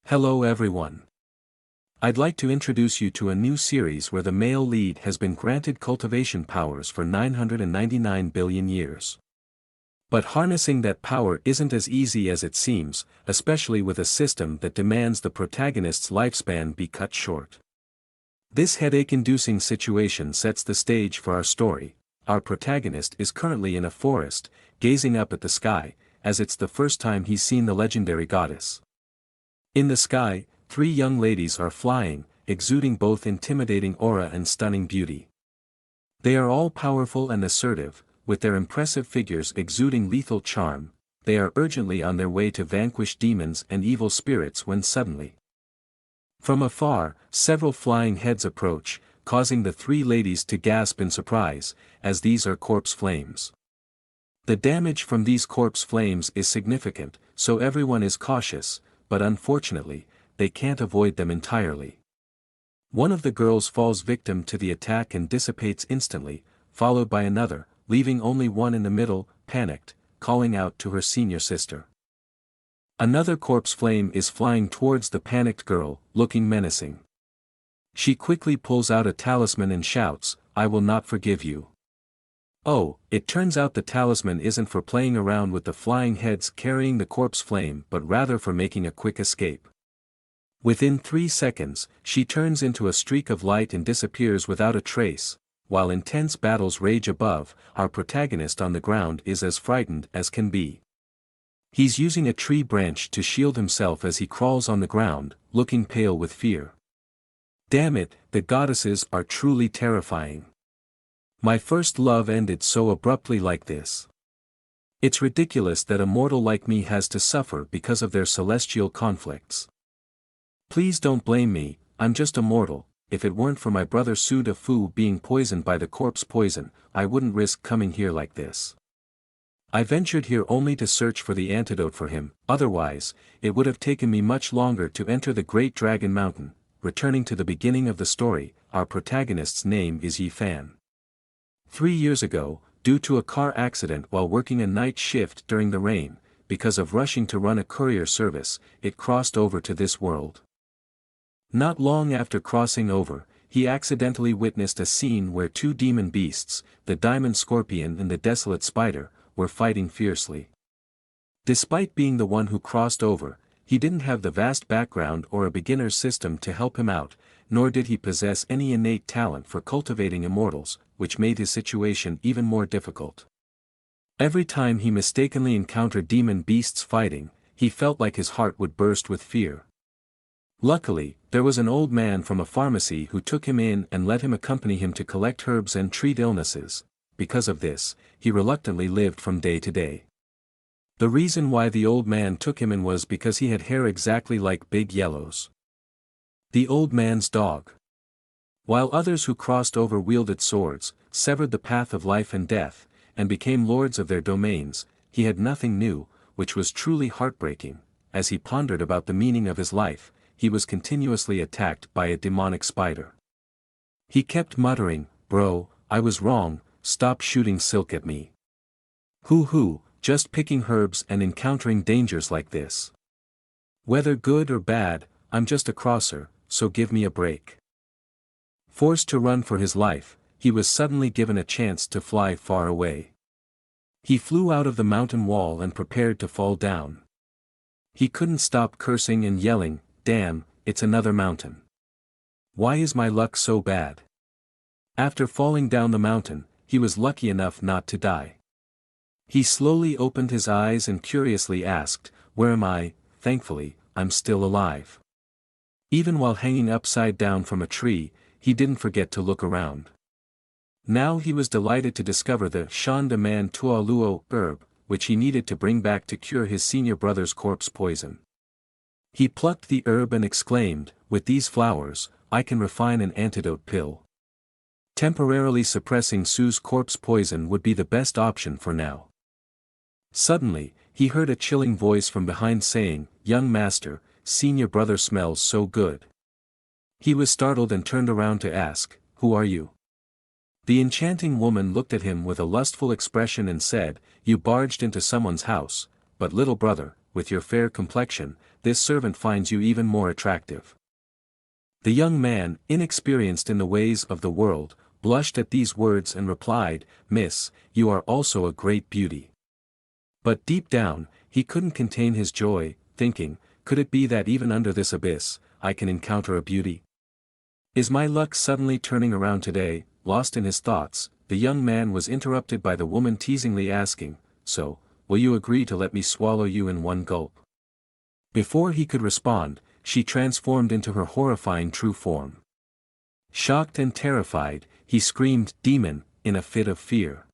Hello everyone. I'd like to introduce you to a new series where the male lead has been granted cultivation powers for 999 billion years. But harnessing that power isn't as easy as it seems, especially with a system that demands the protagonist's lifespan be cut short. This headache-inducing situation sets the stage for our story. Our protagonist is currently in a forest, gazing up at the sky, as it's the first time he's seen the legendary goddess. In the sky, three young ladies are flying, exuding both intimidating aura and stunning beauty. They are all powerful and assertive, with their impressive figures exuding lethal charm. They are urgently on their way to vanquish demons and evil spirits when suddenly, from afar, several flying heads approach, causing the three ladies to gasp in surprise, as these are corpse flames. The damage from these corpse flames is significant, so everyone is cautious, but unfortunately, they can't avoid them entirely. One of the girls falls victim to the attack and dissipates instantly, followed by another, leaving only one in the middle, panicked, calling out to her senior sister. Another corpse flame is flying towards the panicked girl, looking menacing. She quickly pulls out a talisman and shouts, "I will not forgive you." Oh, it turns out the talisman isn't for playing around with the flying heads carrying the corpse flame but rather for making a quick escape. Within 3 seconds, she turns into a streak of light and disappears without a trace. While intense battles rage above, our protagonist on the ground is as frightened as can be. He's using a tree branch to shield himself as he crawls on the ground, looking pale with fear. Damn it, the goddesses are truly terrifying. My first love ended so abruptly like this. It's ridiculous that a mortal like me has to suffer because of their celestial conflicts. Please don't blame me, I'm just a mortal. If it weren't for my brother Su De Fu being poisoned by the corpse poison, I wouldn't risk coming here like this. I ventured here only to search for the antidote for him, otherwise, it would have taken me much longer to enter the Great Dragon Mountain. Returning to the beginning of the story, our protagonist's name is Yi Fan. 3 years ago, due to a car accident while working a night shift during the rain, because of rushing to run a courier service, it crossed over to this world. Not long after crossing over, he accidentally witnessed a scene where two demon beasts, the diamond scorpion and the desolate spider, were fighting fiercely. Despite being the one who crossed over, he didn't have the vast background or a beginner's system to help him out, nor did he possess any innate talent for cultivating immortals, which made his situation even more difficult. Every time he mistakenly encountered demon beasts fighting, he felt like his heart would burst with fear. Luckily, there was an old man from a pharmacy who took him in and let him accompany him to collect herbs and treat illnesses. Because of this, he reluctantly lived from day to day. The reason why the old man took him in was because he had hair exactly like Big Yellow's, the old man's dog. While others who crossed over wielded swords, severed the path of life and death, and became lords of their domains, he had nothing new, which was truly heartbreaking. As he pondered about the meaning of his life, he was continuously attacked by a demonic spider. He kept muttering, "Bro, I was wrong, stop shooting silk at me. Hoo, just picking herbs and encountering dangers like this. Whether good or bad, I'm just a crosser, so give me a break." Forced to run for his life, he was suddenly given a chance to fly far away. He flew out of the mountain wall and prepared to fall down. He couldn't stop cursing and yelling, "Damn, it's another mountain. Why is my luck so bad?" After falling down the mountain, he was lucky enough not to die. He slowly opened his eyes and curiously asked, "Where am I?" Thankfully, I'm still alive. Even while hanging upside down from a tree, he didn't forget to look around. Now he was delighted to discover the Shan de Man Tua Luo herb, which he needed to bring back to cure his senior brother's corpse poison. He plucked the herb and exclaimed, "With these flowers, I can refine an antidote pill." Temporarily suppressing Su's corpse poison would be the best option for now. Suddenly, he heard a chilling voice from behind saying, "Young master, senior brother smells so good." He was startled and turned around to ask, "Who are you?" The enchanting woman looked at him with a lustful expression and said, "You barged into someone's house, but little brother, with your fair complexion, this servant finds you even more attractive. The young man, inexperienced in the ways of the world, blushed at these words and replied, "Miss, you are also a great beauty." But deep down, he couldn't contain his joy, thinking, could it be that even under this abyss, I can encounter a beauty? Is my luck suddenly turning around today? Lost in his thoughts, the young man was interrupted by the woman teasingly asking, "So, will you agree to let me swallow you in one gulp?" Before he could respond, she transformed into her horrifying true form. Shocked and terrified, he screamed, "Demon," in a fit of fear.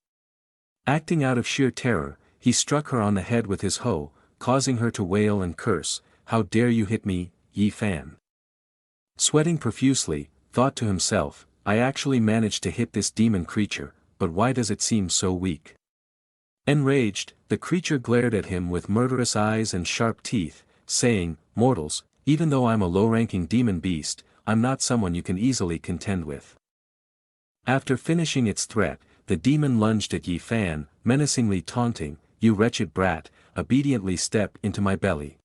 Acting out of sheer terror, he struck her on the head with his hoe, causing her to wail and curse, "How dare you hit me, Yi Fan?" Sweating profusely, thought to himself, I actually managed to hit this demon creature, but why does it seem so weak? Enraged, the creature glared at him with murderous eyes and sharp teeth, saying, "Mortals, even though I'm a low-ranking demon beast, I'm not someone you can easily contend with." After finishing its threat, the demon lunged at Yi Fan, menacingly taunting, "You wretched brat, obediently step into my belly."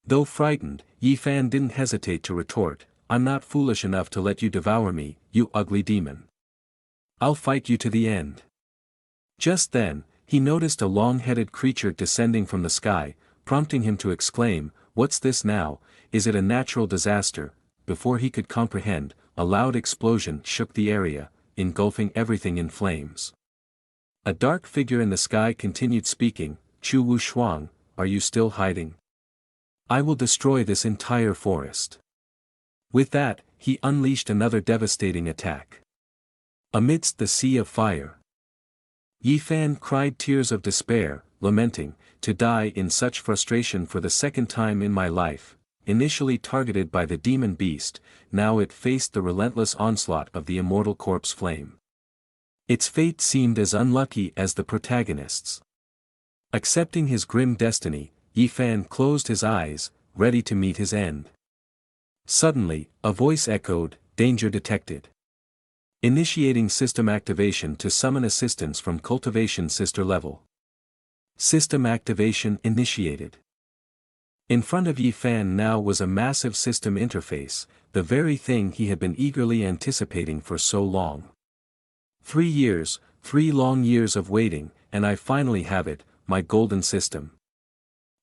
Though frightened, Yi Fan didn't hesitate to retort, "I'm not foolish enough to let you devour me, you ugly demon. I'll fight you to the end." Just then, he noticed a long-headed creature descending from the sky, prompting him to exclaim, "What's this now? Is it a natural disaster?" Before he could comprehend, a loud explosion shook the area, engulfing everything in flames. A dark figure in the sky continued speaking, "Chu Wu Shuang, are you still hiding? I will destroy this entire forest." With that, he unleashed another devastating attack. Amidst the sea of fire, Yi Fan cried tears of despair, lamenting, "To die in such frustration for the second time in my life." Initially targeted by the demon beast, now it faced the relentless onslaught of the immortal corpse flame. Its fate seemed as unlucky as the protagonist's. Accepting his grim destiny, Yi Fan closed his eyes, ready to meet his end. Suddenly, a voice echoed, "Danger detected. Initiating system activation to summon assistance from Cultivation sister level." System activation initiated. In front of Yi Fan now was a massive system interface, the very thing he had been eagerly anticipating for so long. 3 years, 3 long years of waiting, and I finally have it, my golden system.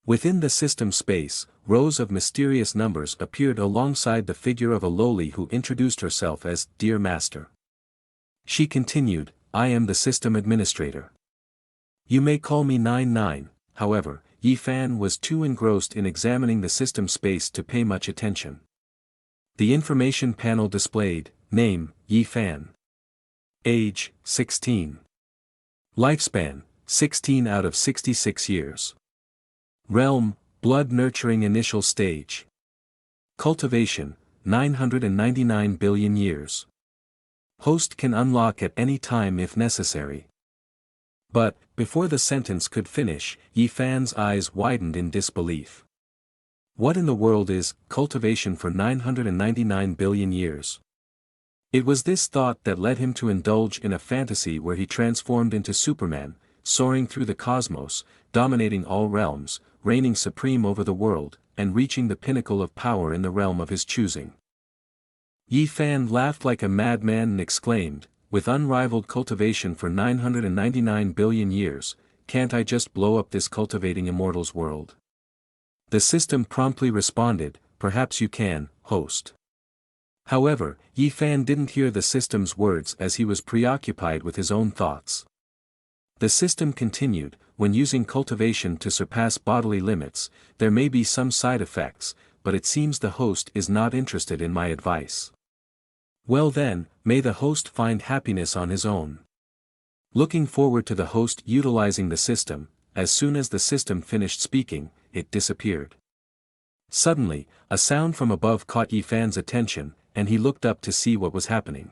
Within the system space, rows of mysterious numbers appeared alongside the figure of a Loli who introduced herself as "Dear Master." She continued, "I am the system administrator. You may call me 99, however, Yi Fan was too engrossed in examining the system space to pay much attention. The information panel displayed, Name, Yi Fan. Age, 16. Lifespan, 16 out of 66 years. Realm, blood nurturing initial stage. Cultivation, 999 billion years. Host can unlock at any time if necessary. But, before the sentence could finish, Yi Fan's eyes widened in disbelief. What in the world is cultivation for 999 billion years? It was this thought that led him to indulge in a fantasy where he transformed into Superman, soaring through the cosmos, dominating all realms, reigning supreme over the world, and reaching the pinnacle of power in the realm of his choosing. Yi Fan laughed like a madman and exclaimed, "With unrivaled cultivation for 999 billion years, can't I just blow up this cultivating immortals world?" The system promptly responded, "Perhaps you can, host." However, Yi Fan didn't hear the system's words as he was preoccupied with his own thoughts. The system continued, "When using cultivation to surpass bodily limits, there may be some side effects, but it seems the host is not interested in my advice. Well then, may the host find happiness on his own." Looking forward to the host utilizing the system, as soon as the system finished speaking, it disappeared. Suddenly, a sound from above caught Yi Fan's attention, and he looked up to see what was happening.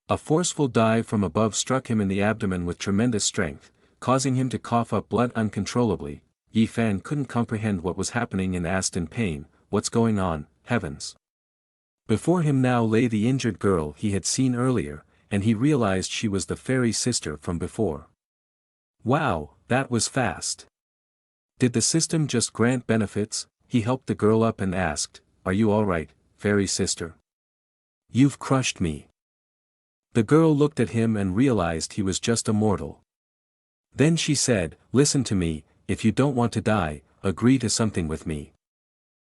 A forceful dive from above struck him in the abdomen with tremendous strength, causing him to cough up blood uncontrollably. Yi Fan couldn't comprehend what was happening and asked in pain, "What's going on, heavens?" Before him now lay the injured girl he had seen earlier, and he realized she was the fairy sister from before. Wow, that was fast. Did the system just grant benefits? he helped the girl up and asked, "Are you alright, fairy sister? You've crushed me." The girl looked at him and realized he was just a mortal. Then she said, "Listen to me, if you don't want to die, agree to something with me."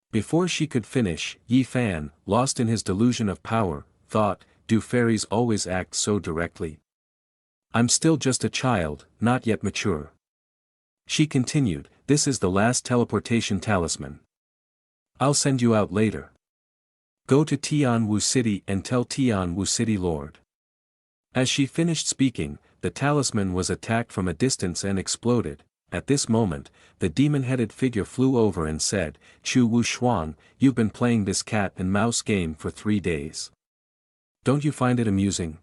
Before she could finish, Yi Fan, lost in his delusion of power, thought, "Do fairies always act so directly? I'm still just a child, not yet mature." She continued, "This is the last teleportation talisman. I'll send you out later. Go to Tianwu City and tell Tianwu City Lord." As she finished speaking, the talisman was attacked from a distance and exploded. At this moment, the demon-headed figure flew over and said, "Chu Wu Shuang, you've been playing this cat and mouse game for 3 days. Don't you find it amusing?"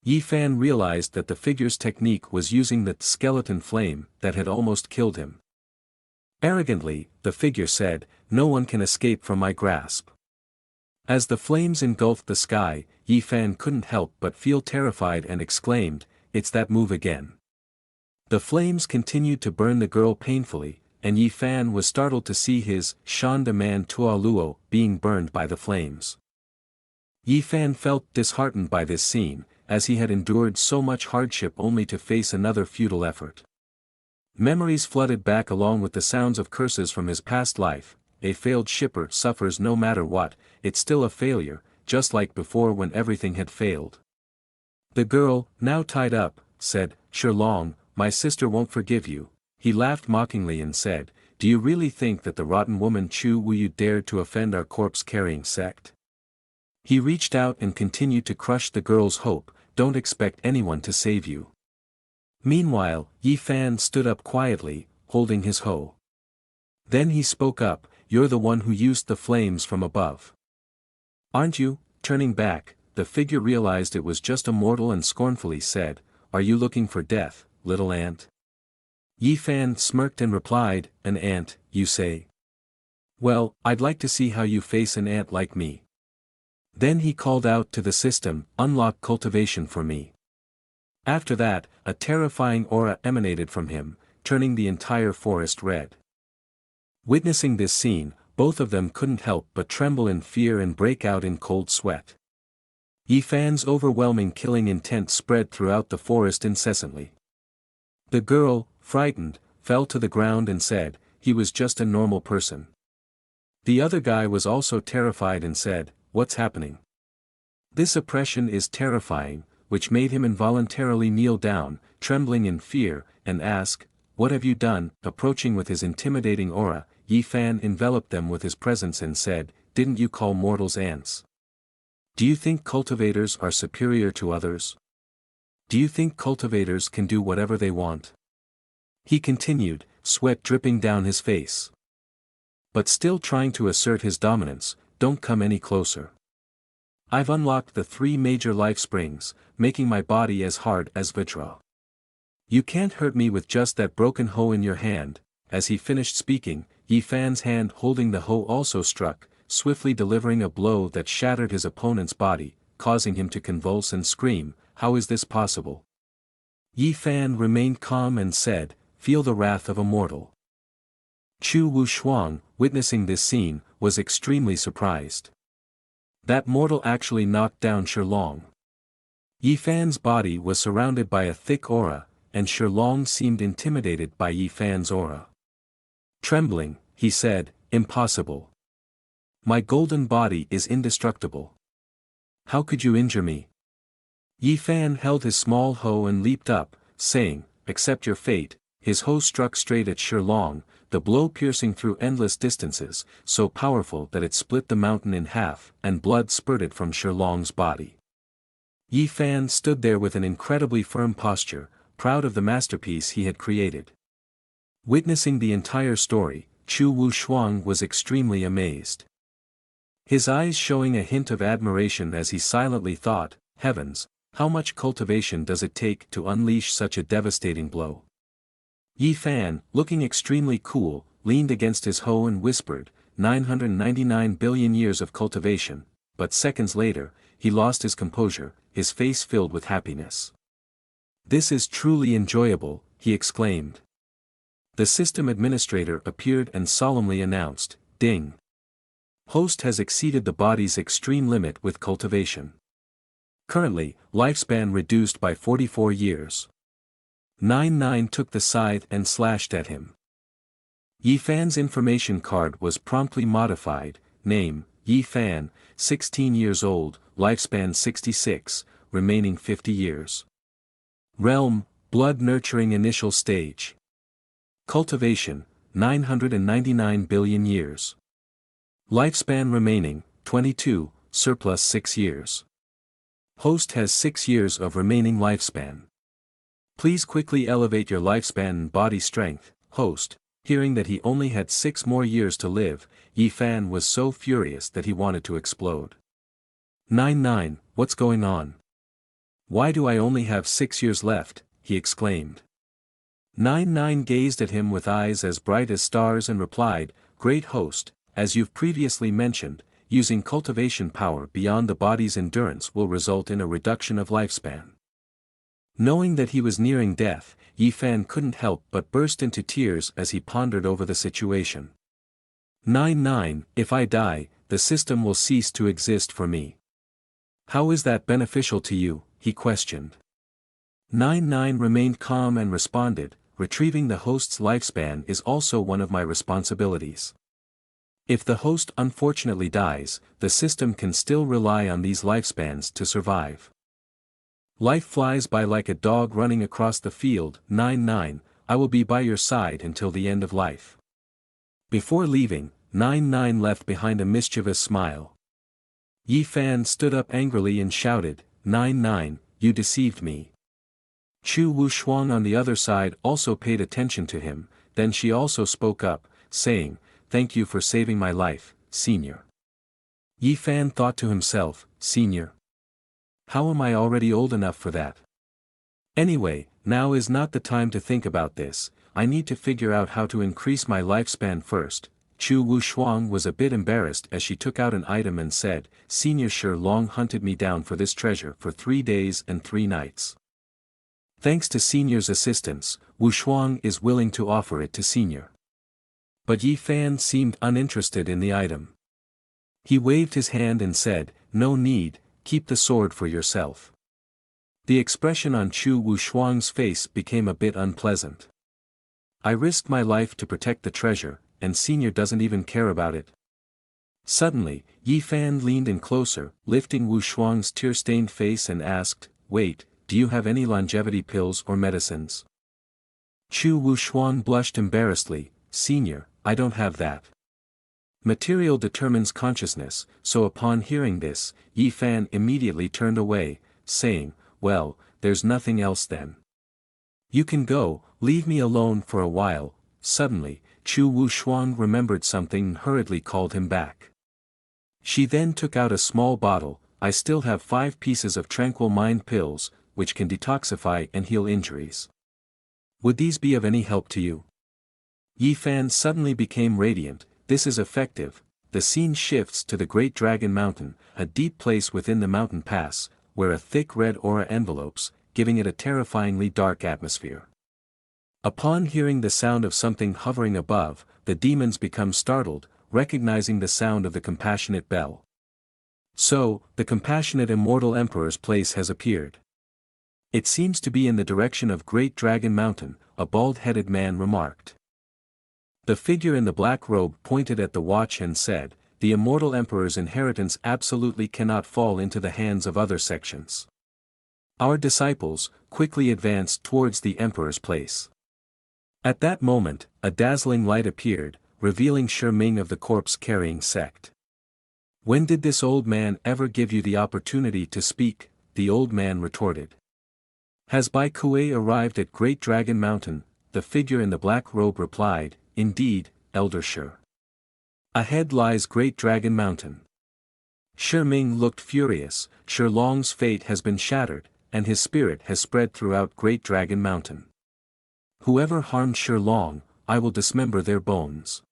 Yi Fan realized that the figure's technique was using the skeleton flame that had almost killed him. Arrogantly, the figure said, "No one can escape from my grasp." As the flames engulfed the sky, Yi Fan couldn't help but feel terrified and exclaimed, "It's that move again." The flames continued to burn the girl painfully, and Yi Fan was startled to see his Shan de Man Tua Luo being burned by the flames. Yi Fan felt disheartened by this scene, as he had endured so much hardship only to face another futile effort. Memories flooded back along with the sounds of curses from his past life. A failed shipper suffers no matter what, it's still a failure, just like before when everything had failed. The girl, now tied up, said, "Sherlong, my sister won't forgive you." He laughed mockingly and said, "Do you really think that the rotten woman Chu Wu you dared to offend our corpse-carrying sect?" He reached out and continued to crush the girl's hope, "Don't expect anyone to save you." Meanwhile, Yi Fan stood up quietly, holding his hoe. Then he spoke up, "You're the one who used the flames from above. Aren't you?" Turning back, the figure realized it was just a mortal and scornfully said, "Are you looking for death, little ant?" Yi Fan smirked and replied, "An ant, you say? Well, I'd like to see how you face an ant like me." Then he called out to the system, "Unlock cultivation for me." After that, a terrifying aura emanated from him, turning the entire forest red. Witnessing this scene, both of them couldn't help but tremble in fear and break out in cold sweat. Yi Fan's overwhelming killing intent spread throughout the forest incessantly. The girl, frightened, fell to the ground and said, "He was just a normal person." The other guy was also terrified and said, "What's happening?" This oppression is terrifying, which made him involuntarily kneel down, trembling in fear, and ask, "What have you done?" Approaching with his intimidating aura, Yi Fan enveloped them with his presence and said, "Didn't you call mortals ants? Do you think cultivators are superior to others? Do you think cultivators can do whatever they want?" He continued, sweat dripping down his face. But still trying to assert his dominance, "Don't come any closer. I've unlocked the 3 major life springs, making my body as hard as Vajra. You can't hurt me with just that broken hoe in your hand." As he finished speaking, Yi Fan's hand holding the hoe also struck, swiftly delivering a blow that shattered his opponent's body, causing him to convulse and scream, "How is this possible?" Yi Fan remained calm and said, "Feel the wrath of a mortal." Chu Wu Shuang, witnessing this scene, was extremely surprised. That mortal actually knocked down Sherlong. Yi Fan's body was surrounded by a thick aura, and Sherlong seemed intimidated by Yi Fan's aura. Trembling, he said, "Impossible. My golden body is indestructible. How could you injure me?" Yi Fan held his small hoe and leaped up, saying, "Accept your fate." His hoe struck straight at Sherlong, the blow piercing through endless distances, so powerful that it split the mountain in half, and blood spurted from Sherlong's body. Yi Fan stood there with an incredibly firm posture, proud of the masterpiece he had created. Witnessing the entire story, Chu Wu Shuang was extremely amazed. His eyes showing a hint of admiration as he silently thought, "Heavens, how much cultivation does it take to unleash such a devastating blow?" Yi Fan, looking extremely cool, leaned against his hoe and whispered, 999 billion years of cultivation, but seconds later, he lost his composure, his face filled with happiness. "This is truly enjoyable," he exclaimed. The system administrator appeared and solemnly announced, Ding. Host has exceeded the body's extreme limit with cultivation. Currently, lifespan reduced by 44 years. 99 took the scythe and slashed at him. Yi Fan's information card was promptly modified, name, Yi Fan, 16 years old, lifespan 66, remaining 50 years. Realm, blood nurturing initial stage. Cultivation, 999 billion years. Lifespan remaining, 22, surplus 6 years. Host has 6 years of remaining lifespan. Please quickly elevate your lifespan and body strength, host. Hearing that he only had 6 more years to live, Yi Fan was so furious that he wanted to explode. 99, what's going on? Why do I only have 6 years left? He exclaimed. 99 gazed at him with eyes as bright as stars and replied, Great host, as you've previously mentioned, using cultivation power beyond the body's endurance will result in a reduction of lifespan. Knowing that he was nearing death, Yi Fan couldn't help but burst into tears as he pondered over the situation. 99, if I die, the system will cease to exist for me. How is that beneficial to you? He questioned. 99 remained calm and responded, retrieving the host's lifespan is also one of my responsibilities. If the host unfortunately dies, the system can still rely on these lifespans to survive. Life flies by like a dog running across the field. 99, I will be by your side until the end of life. Before leaving, 99 left behind a mischievous smile. Yi Fan stood up angrily and shouted, 99, you deceived me. Chu Wushuang on the other side also paid attention to him, then she also spoke up, saying, Thank you for saving my life, senior. Yi Fan thought to himself, senior? How am I already old enough for that? Anyway, now is not the time to think about this, I need to figure out how to increase my lifespan first. Chu Wushuang was a bit embarrassed as she took out an item and said, Senior Shi Long hunted me down for this treasure for 3 days and 3 nights. Thanks to Senior's assistance, Wushuang is willing to offer it to Senior. But Yi Fan seemed uninterested in the item. He waved his hand and said, No need, keep the sword for yourself. The expression on Chu Wushuang's face became a bit unpleasant. I risked my life to protect the treasure, and Senior doesn't even care about it. Suddenly, Yi Fan leaned in closer, lifting Wushuang's tear-stained face and asked, Wait, do you have any longevity pills or medicines? Chu Wushuang blushed embarrassedly, Senior, I don't have that. Material determines consciousness, so upon hearing this, Yi Fan immediately turned away, saying, Well, there's nothing else then. You can go, leave me alone for a while. Suddenly, Chu Wushuang remembered something and hurriedly called him back. She then took out a small bottle, I still have 5 pieces of tranquil mind pills, which can detoxify and heal injuries. Would these be of any help to you? Yi Fan suddenly became radiant. This is effective. The scene shifts to the Great Dragon Mountain, a deep place within the mountain pass, where a thick red aura envelopes, giving it a terrifyingly dark atmosphere. Upon hearing the sound of something hovering above, the demons become startled, recognizing the sound of the compassionate bell. So, the compassionate immortal emperor's place has appeared. It seems to be in the direction of Great Dragon Mountain, a bald-headed man remarked. The figure in the black robe pointed at the watch and said, The immortal emperor's inheritance absolutely cannot fall into the hands of other sections. Our disciples quickly advanced towards the emperor's place. At that moment, a dazzling light appeared, revealing Shi Ming of the corpse-carrying sect. When did this old man ever give you the opportunity to speak? The old man retorted. Has Bai Kuei arrived at Great Dragon Mountain? The figure in the black robe replied, Indeed, Elder Shi. Ahead lies Great Dragon Mountain. Shi Ming looked furious. Shi Long's fate has been shattered, and his spirit has spread throughout Great Dragon Mountain. Whoever harmed Shi Long, I will dismember their bones.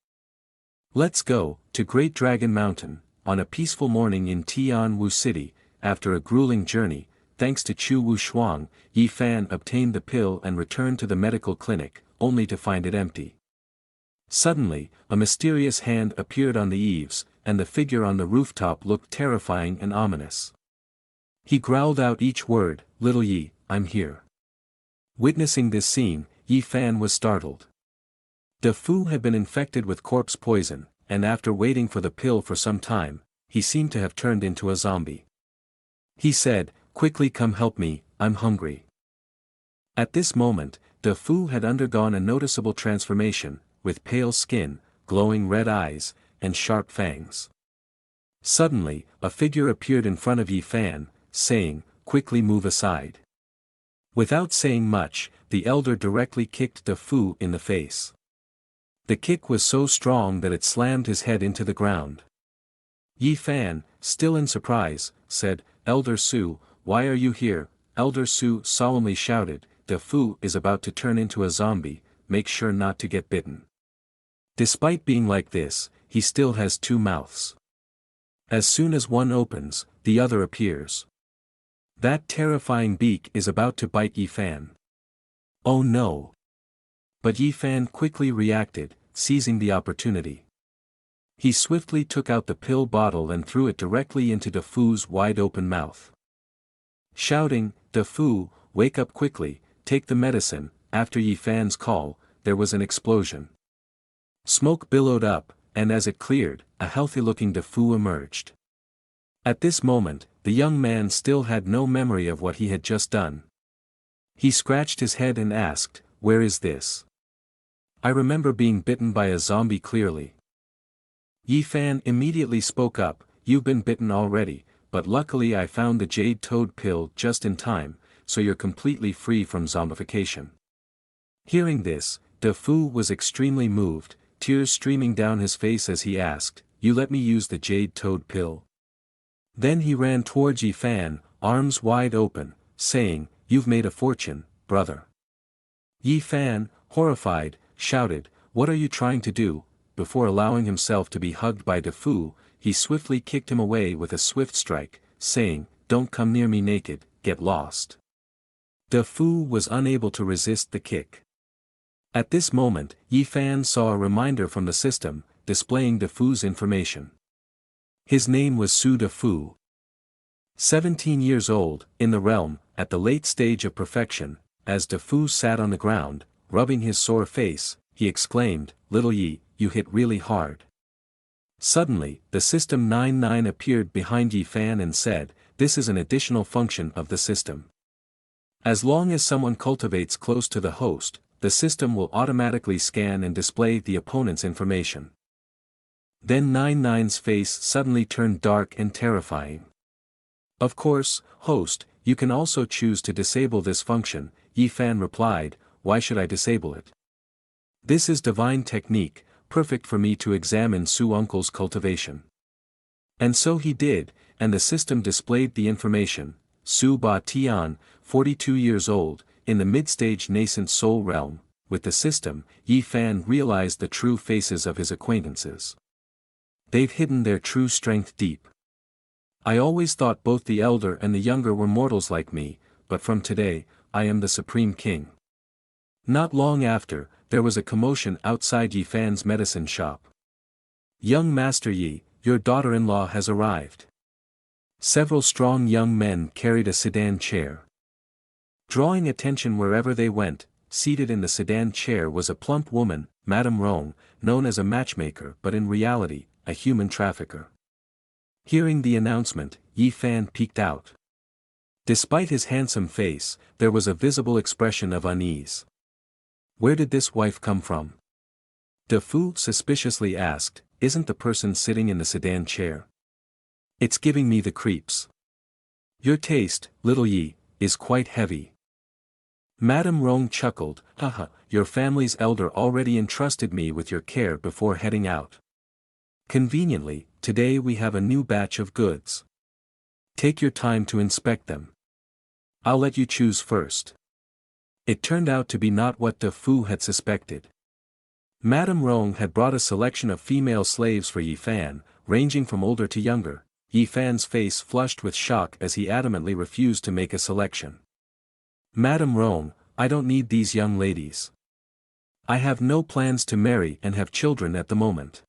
Let's go to Great Dragon Mountain. On a peaceful morning in Tianwu City, after a grueling journey, thanks to Chu Wushuang, Yi Fan obtained the pill and returned to the medical clinic, only to find it empty. Suddenly, a mysterious hand appeared on the eaves, and the figure on the rooftop looked terrifying and ominous. He growled out each word, "Little Yi, I'm here." Witnessing this scene, Yi Fan was startled. De Fu had been infected with corpse poison, and after waiting for the pill for some time, he seemed to have turned into a zombie. He said, "Quickly come help me, I'm hungry." At this moment, De Fu had undergone a noticeable transformation, with pale skin, glowing red eyes, and sharp fangs. Suddenly, a figure appeared in front of Yi Fan, saying, "Quickly move aside." Without saying much, the elder directly kicked De Fu in the face. The kick was so strong that it slammed his head into the ground. Yi Fan, still in surprise, said, "Elder Su, why are you here?" Elder Su solemnly shouted, "De Fu is about to turn into a zombie, make sure not to get bitten." Despite being like this, he still has two mouths. As soon as one opens, the other appears. That terrifying beak is about to bite Yi Fan. Oh no! But Yi Fan quickly reacted, seizing the opportunity. He swiftly took out the pill bottle and threw it directly into De Fu's wide-open mouth. Shouting, "De Fu, wake up quickly, take the medicine." After Yi Fan's call, there was an explosion. Smoke billowed up, and as it cleared, a healthy-looking De Fu emerged. At this moment, the young man still had no memory of what he had just done. He scratched his head and asked, "Where is this? I remember being bitten by a zombie clearly." Yi Fan immediately spoke up, "You've been bitten already, but luckily I found the jade toad pill just in time, so you're completely free from zombification." Hearing this, De Fu was extremely moved, tears streaming down his face as he asked, "You let me use the jade toad pill?" Then he ran towards Yi Fan, arms wide open, saying, "You've made a fortune, brother." Yi Fan, horrified, shouted, "What are you trying to do?" Before allowing himself to be hugged by De Fu, he swiftly kicked him away with a swift strike, saying, "Don't come near me naked, get lost." De Fu was unable to resist the kick. At this moment, Yi Fan saw a reminder from the system, displaying De Fu's information. His name was Su De Fu. 17 years old, in the realm, at the late stage of perfection. As De Fu sat on the ground, rubbing his sore face, he exclaimed, "Little Yi, you hit really hard." Suddenly, the System 99 appeared behind Yi Fan and said, "This is an additional function of the system. As long as someone cultivates close to the host, the system will automatically scan and display the opponent's information." Then 99's face suddenly turned dark and terrifying. "Of course, host, you can also choose to disable this function," Yi Fan replied, "Why should I disable it? This is divine technique, perfect for me to examine Su Uncle's cultivation." And so he did, and the system displayed the information, Su Ba Tian, 42 years old, in the mid-stage nascent soul realm. With the system, Yi Fan realized the true faces of his acquaintances. They've hidden their true strength deep. I always thought both the elder and the younger were mortals like me, but from today, I am the Supreme King. Not long after, there was a commotion outside Yi Fan's medicine shop. "Young Master Yi, your daughter-in-law has arrived." Several strong young men carried a sedan chair. Drawing attention wherever they went, seated in the sedan chair was a plump woman, Madame Rong, known as a matchmaker but in reality, a human trafficker. Hearing the announcement, Yi Fan peeked out. Despite his handsome face, there was a visible expression of unease. Where did this wife come from? De Fu suspiciously asked, "Isn't the person sitting in the sedan chair? It's giving me the creeps." "Your taste, little Yi, is quite heavy." Madame Rong chuckled, "Haha, your family's elder already entrusted me with your care before heading out. Conveniently, today we have a new batch of goods. Take your time to inspect them. I'll let you choose first." It turned out to be not what De Fu had suspected. Madame Rong had brought a selection of female slaves for Yi Fan, ranging from older to younger. Yi Fan's face flushed with shock as he adamantly refused to make a selection. "Madame Rong, I don't need these young ladies. I have no plans to marry and have children at the moment.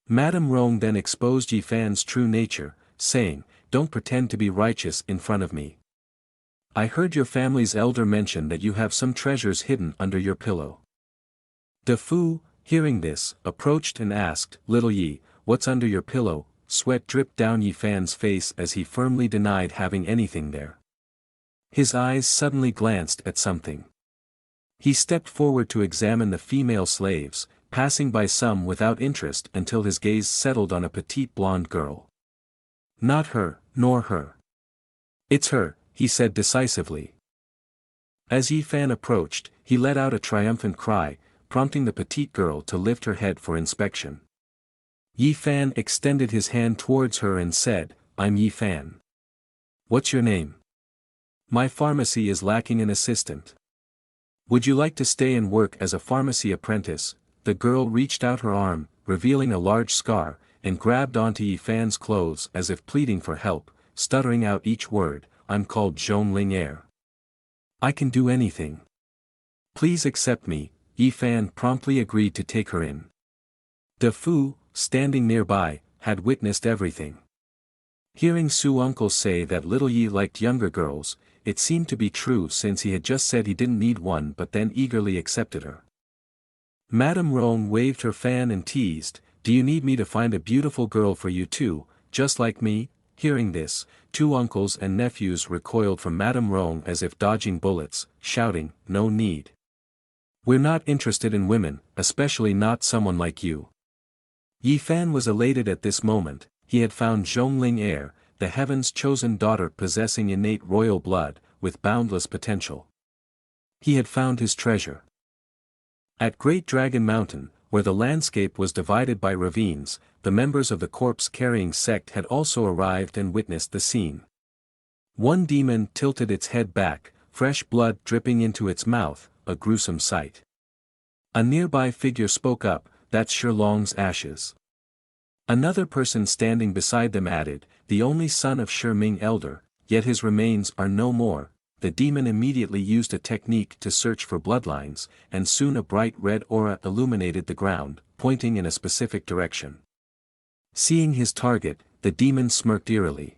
Madame Rong then exposed Yi Fan's true nature, saying, don't pretend to be righteous in front of me. I heard your family's elder mention that you have some treasures hidden under your pillow. De Fu, hearing this, approached and asked, Little Yi, what's under your pillow? Sweat dripped down Yi Fan's face as he firmly denied having anything there. His eyes suddenly glanced at something. He stepped forward to examine the female slaves, passing by some without interest until his gaze settled on a petite blonde girl. Not her, nor her. It's her, he said decisively. As Yi Fan approached, he let out a triumphant cry, prompting the petite girl to lift her head for inspection. Yi Fan extended his hand towards her and said, I'm Yi Fan. What's your name? My pharmacy is lacking an assistant. Would you like to stay and work as a pharmacy apprentice? The girl reached out her arm, revealing a large scar, and grabbed onto Yi Fan's clothes as if pleading for help, stuttering out each word, I'm called Zhongling Air. I can do anything. Please accept me. Yi Fan promptly agreed to take her in. De Fu, standing nearby, had witnessed everything. Hearing Su uncle say that little Yi liked younger girls, it seemed to be true since he had just said he didn't need one but then eagerly accepted her. Madame Rong waved her fan and teased, do you need me to find a beautiful girl for you too, just like me? Hearing this, two uncles and nephews recoiled from Madame Rong as if dodging bullets, shouting, no need. We're not interested in women, especially not someone like you. Yi Fan was elated at this moment. He had found Zhongling Air, the heaven's chosen daughter possessing innate royal blood, with boundless potential. He had found his treasure. At Great Dragon Mountain, where the landscape was divided by ravines, the members of the corpse-carrying sect had also arrived and witnessed the scene. One demon tilted its head back, fresh blood dripping into its mouth, a gruesome sight. A nearby figure spoke up, that's Shilong's ashes. Another person standing beside them added, the only son of Shi Ming Elder, yet his remains are no more. The demon immediately used a technique to search for bloodlines, and soon a bright red aura illuminated the ground, pointing in a specific direction. Seeing his target, the demon smirked eerily.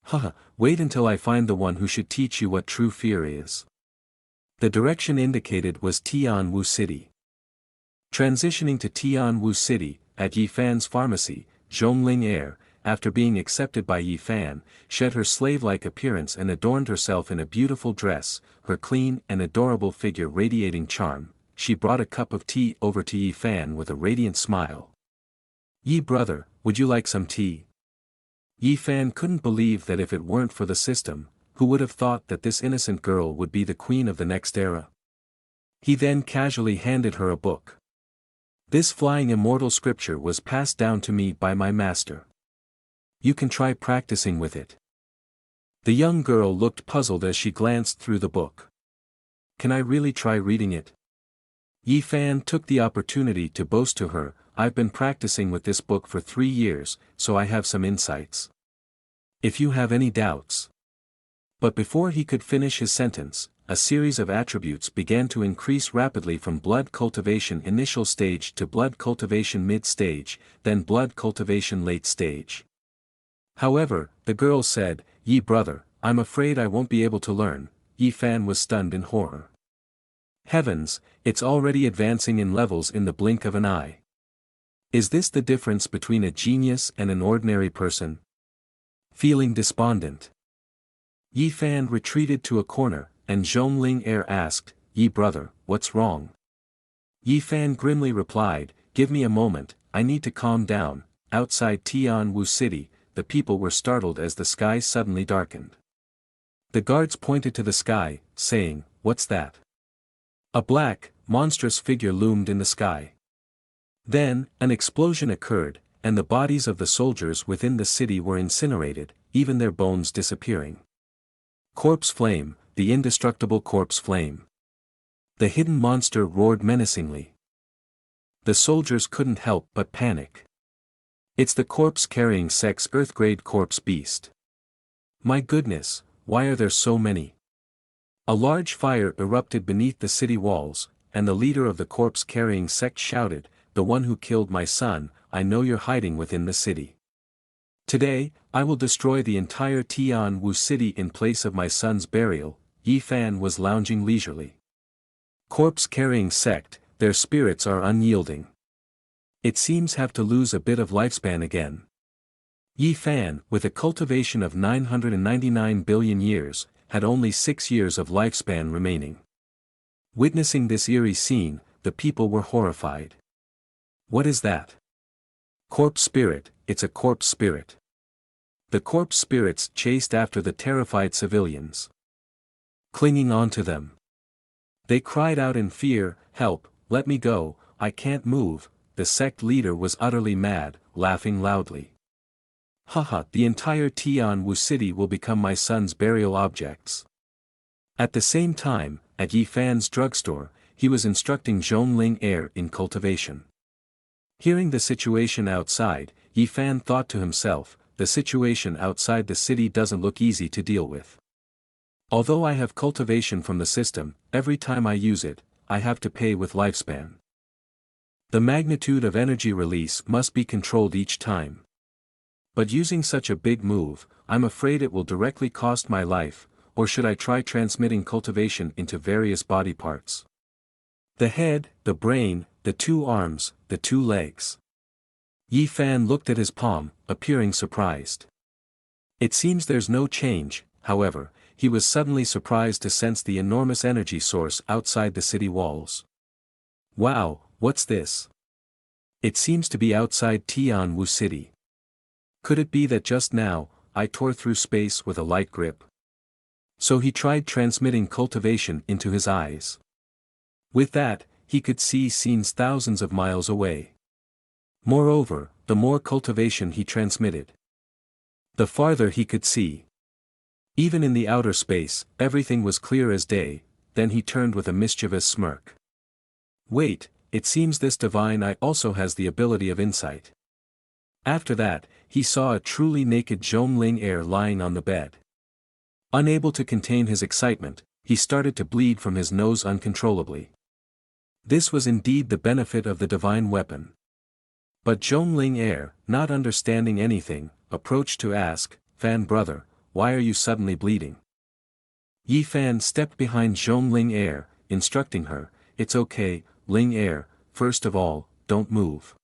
Haha, wait until I find the one who should teach you what true fear is. The direction indicated was Tianwu City. Transitioning to Tianwu City, at Yi Fan's pharmacy, Zhongling Air, after being accepted by Yi Fan, shed her slave-like appearance and adorned herself in a beautiful dress, her clean and adorable figure radiating charm. She brought a cup of tea over to Yi Fan with a radiant smile. Yi brother, would you like some tea? Yi Fan couldn't believe that if it weren't for the system, who would have thought that this innocent girl would be the queen of the next era? He then casually handed her a book. This flying immortal scripture was passed down to me by my master. You can try practicing with it. The young girl looked puzzled as she glanced through the book. Can I really try reading it? Yi Fan took the opportunity to boast to her, I've been practicing with this book for 3 years, so I have some insights. If you have any doubts. But before he could finish his sentence, a series of attributes began to increase rapidly from blood cultivation initial stage to blood cultivation mid-stage, then blood cultivation late stage. However, the girl said, Yi brother, I'm afraid I won't be able to learn. Yi Fan was stunned in horror. Heavens, it's already advancing in levels in the blink of an eye. Is this the difference between a genius and an ordinary person? Feeling despondent, Yi Fan retreated to a corner, and Zhongling Air asked, Yi brother, what's wrong? Yi Fan grimly replied, give me a moment, I need to calm down. Outside Tianwu City, the people were startled as the sky suddenly darkened. The guards pointed to the sky, saying, what's that? A black, monstrous figure loomed in the sky. Then, an explosion occurred, and the bodies of the soldiers within the city were incinerated, even their bones disappearing. Corpse flame, the indestructible corpse flame. The hidden monster roared menacingly. The soldiers couldn't help but panic. It's the corpse-carrying sex Earth-grade corpse beast. My goodness, why are there so many? A large fire erupted beneath the city walls, and the leader of the corpse-carrying sect shouted, "The one who killed my son, I know you're hiding within the city. Today, I will destroy the entire Tianwu city in place of my son's burial." Yi Fan was lounging leisurely. Corpse-carrying sect, their spirits are unyielding. It seems have to lose a bit of lifespan again. Yi Fan, with a cultivation of 999 billion years, had only 6 years of lifespan remaining. Witnessing this eerie scene, the people were horrified. What is that? Corpse spirit, it's a corpse spirit. The corpse spirits chased after the terrified civilians. Clinging on to them. They cried out in fear, "Help, let me go, I can't move." The sect leader was utterly mad, laughing loudly. "Haha, the entire Tianwu city will become my son's burial objects." At the same time, at Yi Fan's drugstore, he was instructing Zhongling Air in cultivation. Hearing the situation outside, Yi Fan thought to himself, the situation outside the city doesn't look easy to deal with. Although I have cultivation from the system, every time I use it, I have to pay with lifespan. The magnitude of energy release must be controlled each time. But using such a big move, I'm afraid it will directly cost my life, or should I try transmitting cultivation into various body parts? The head, the brain, the 2 arms, the 2 legs. Yi Fan looked at his palm, appearing surprised. It seems there's no change, however, he was suddenly surprised to sense the enormous energy source outside the city walls. Wow, what's this? It seems to be outside Tianwu city. Could it be that just now, I tore through space with a light grip? So he tried transmitting cultivation into his eyes. With that, he could see scenes thousands of miles away. Moreover, the more cultivation he transmitted, the farther he could see. Even in the outer space, everything was clear as day. Then he turned with a mischievous smirk. Wait, it seems this divine eye also has the ability of insight. After that, he saw a truly naked Zhongling Air lying on the bed. Unable to contain his excitement, he started to bleed from his nose uncontrollably. This was indeed the benefit of the divine weapon. But Zhongling Air, not understanding anything, approached to ask, "Fan brother, why are you suddenly bleeding?" Yi Fan stepped behind Zhongling Air, instructing her, "It's okay, Ling Air, first of all, don't move."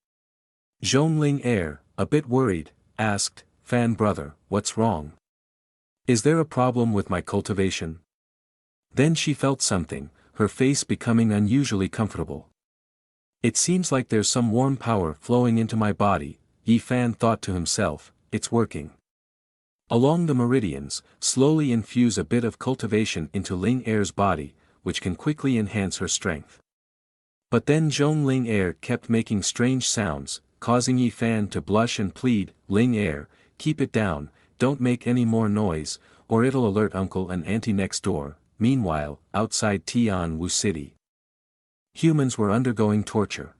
Zhongling Air, a bit worried, asked, "Fan brother, what's wrong? Is there a problem with my cultivation?" Then she felt something, her face becoming unusually comfortable. "It seems like there's some warm power flowing into my body," Yi Fan thought to himself, "it's working." Along the meridians, slowly infuse a bit of cultivation into Ling Air's body, which can quickly enhance her strength. But then Zhongling Air kept making strange sounds, causing Yi Fan to blush and plead, "Ling Air, keep it down, don't make any more noise, or it'll alert uncle and auntie next door." Meanwhile, outside Tianwu city, humans were undergoing torture.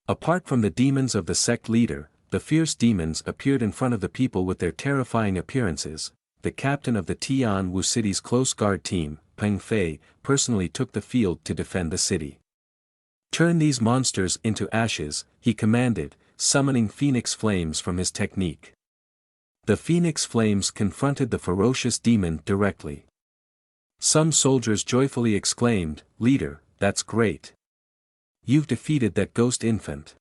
Apart from the demons of the sect leader, the fierce demons appeared in front of the people with their terrifying appearances. The captain of the Tianwu city's close guard team, Peng Fei, personally took the field to defend the city. "Turn these monsters into ashes," he commanded, summoning phoenix flames from his technique. The phoenix flames confronted the ferocious demon directly. Some soldiers joyfully exclaimed, "Leader, that's great. You've defeated that ghost infant."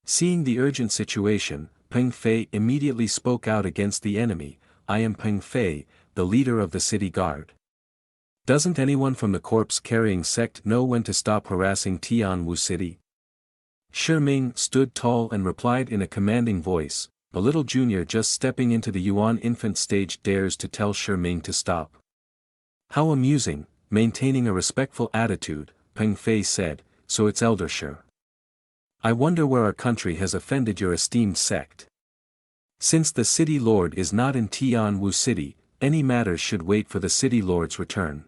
Seeing the urgent situation, Peng Fei immediately spoke out against the enemy, "I am Peng Fei, the leader of the city guard. Doesn't anyone from the corpse-carrying sect know when to stop harassing Tianwu city?" Shi Ming stood tall and replied in a commanding voice, "A little junior just stepping into the Yuan infant stage dares to tell Shi Ming to stop. How amusing." Maintaining a respectful attitude, Peng Fei said, "So it's Elder Shi. I wonder where our country has offended your esteemed sect. Since the city lord is not in Tianwu city, any matters should wait for the city lord's return."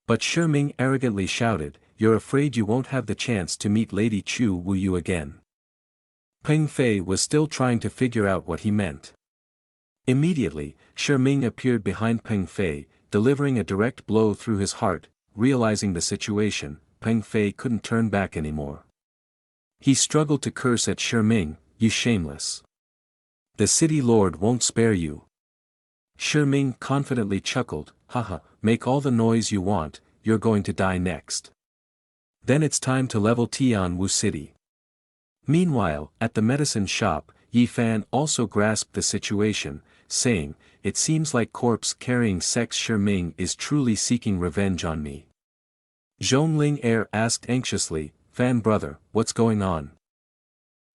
But Shi Ming arrogantly shouted, "You're afraid you won't have the chance to meet Lady Chu Wu Yu again." Peng Fei was still trying to figure out what he meant. Immediately, Shi Ming appeared behind Peng Fei, delivering a direct blow through his heart. Realizing the situation, Peng Fei couldn't turn back anymore. He struggled to curse at Shi Ming, "You shameless. The city lord won't spare you." Shi Ming confidently chuckled, "Haha, make all the noise you want, you're going to die next. Then it's time to level Tianwu City." Meanwhile, at the medicine shop, Yi Fan also grasped the situation, saying, "It seems like corpse-carrying sex Shi Ming is truly seeking revenge on me." Zhongling Air asked anxiously, "Fan brother, what's going on?"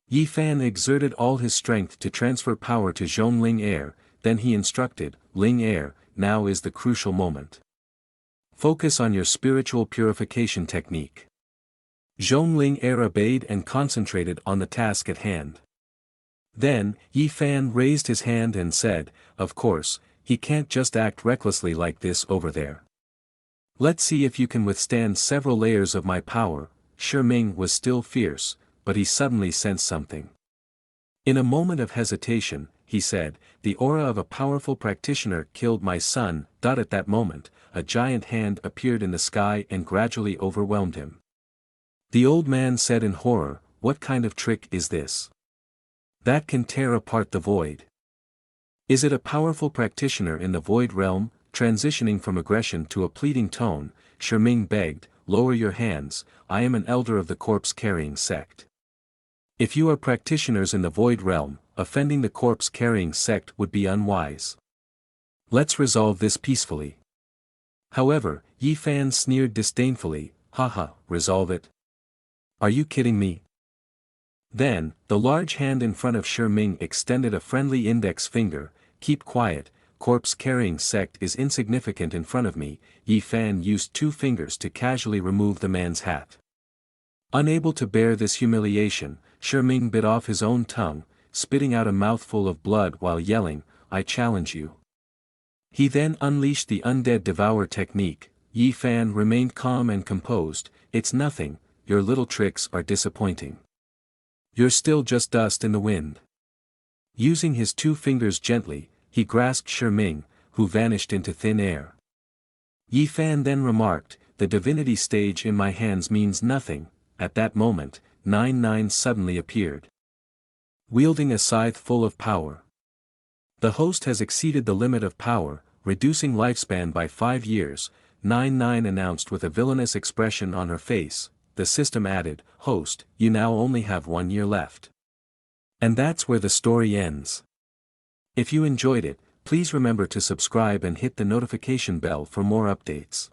Yi Fan exerted all his strength to transfer power to Zhongling Air, then he instructed, "Ling Air, now is the crucial moment. Focus on your spiritual purification technique." Zhongling Air obeyed and concentrated on the task at hand. Then, Yi Fan raised his hand and said, "Of course, he can't just act recklessly like this over there. Let's see if you can withstand several layers of my power." Shi Ming was still fierce, but he suddenly sensed something. In a moment of hesitation, he said, "The aura of a powerful practitioner killed my son." At that moment, a giant hand appeared in the sky and gradually overwhelmed him. The old man said in horror, "What kind of trick is this? That can tear apart the void? Is it a powerful practitioner in the void realm?" Transitioning from aggression to a pleading tone, Shi Ming begged, "Lower your hands, I am an elder of the corpse-carrying sect. If you are practitioners in the void realm, offending the corpse-carrying sect would be unwise. Let's resolve this peacefully." However, Yi Fan sneered disdainfully, "Haha, resolve it? Are you kidding me?" Then, the large hand in front of Shi Ming extended a friendly index finger, "Keep quiet, corpse-carrying sect is insignificant in front of me." Yi Fan used 2 fingers to casually remove the man's hat. Unable to bear this humiliation, Shi Ming bit off his own tongue, spitting out a mouthful of blood while yelling, "I challenge you." He then unleashed the Undead Devour technique. Yi Fan remained calm and composed, "It's nothing, your little tricks are disappointing. You're still just dust in the wind." Using his 2 fingers gently, he grasped Shi Ming, who vanished into thin air. Yi Fan then remarked, "The divinity stage in my hands means nothing." At that moment, 99 suddenly appeared, wielding a scythe full of power. "The host has exceeded the limit of power, reducing lifespan by 5 years, 99 announced with a villainous expression on her face. The system added, "Host, you now only have 1 year left." And that's where the story ends. If you enjoyed it, please remember to subscribe and hit the notification bell for more updates.